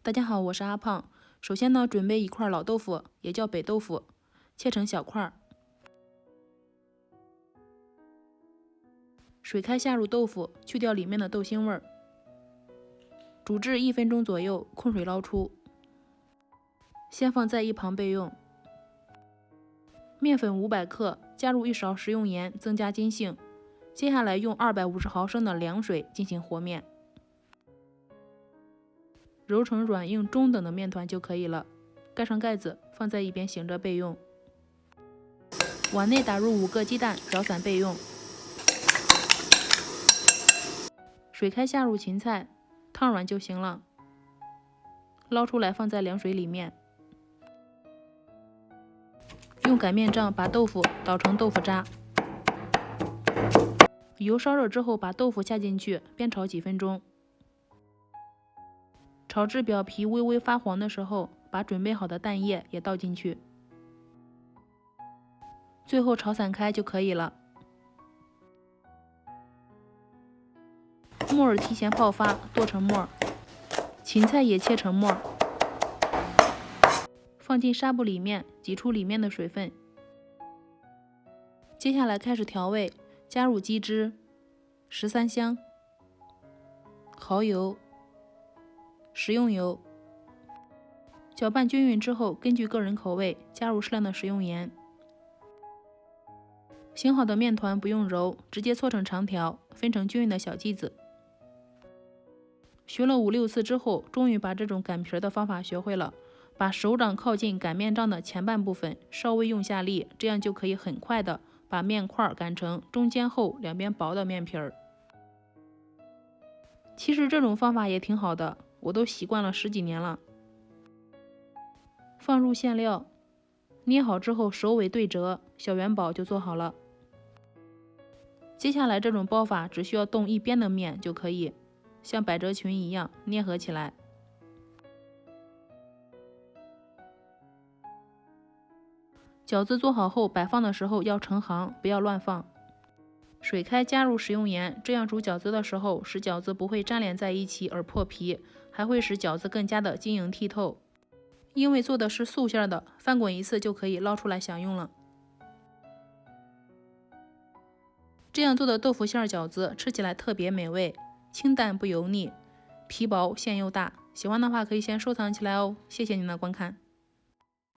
大家好，我是阿胖。首先呢，准备一块老豆腐，也叫北豆腐，切成小块。水开下入豆腐，去掉里面的豆腥味儿，煮至1分钟左右，控水捞出，先放在一旁备用。面粉500克，加入1勺食用盐，增加筋性。接下来用250毫升的凉水进行和面。揉成软硬中等的面团就可以了，盖上盖子，放在一边醒着备用。碗内打入5个鸡蛋，搅散备用。水开下入芹菜，烫软就行了。捞出来放在凉水里面。用擀面杖把豆腐捣成豆腐渣。油烧热之后，把豆腐下进去，煸炒几分钟。炒至表皮微微发黄的时候，把准备好的蛋液也倒进去，最后炒散开就可以了。木耳提前泡发，剁成末，芹菜也切成末，放进纱布里面，挤出里面的水分。接下来开始调味，加入鸡汁、13香、蚝油、食用油，搅拌均匀之后，根据个人口味加入适量的食用盐。醒好的面团不用揉，直接搓成长条，分成均匀的小剂子。学了5、6次之后，终于把这种擀皮的方法学会了。把手掌靠近擀面杖的前半部分，稍微用下力，这样就可以很快的把面块擀成中间厚、两边薄的面皮儿。其实这种方法也挺好的，我都习惯了10几年了。放入馅料，捏好之后首尾对折，小元宝就做好了。接下来这种包法只需要动一边的面就可以，像百褶裙一样捏合起来。饺子做好后摆放的时候要成行，不要乱放。水开加入食用盐，这样煮饺子的时候使饺子不会粘连在一起而破皮，还会使饺子更加的晶莹剔透。因为做的是素馅的，翻滚一次就可以捞出来享用了。这样做的豆腐馅饺子吃起来特别美味，清淡不油腻，皮薄馅又大。喜欢的话可以先收藏起来哦，谢谢您的观看。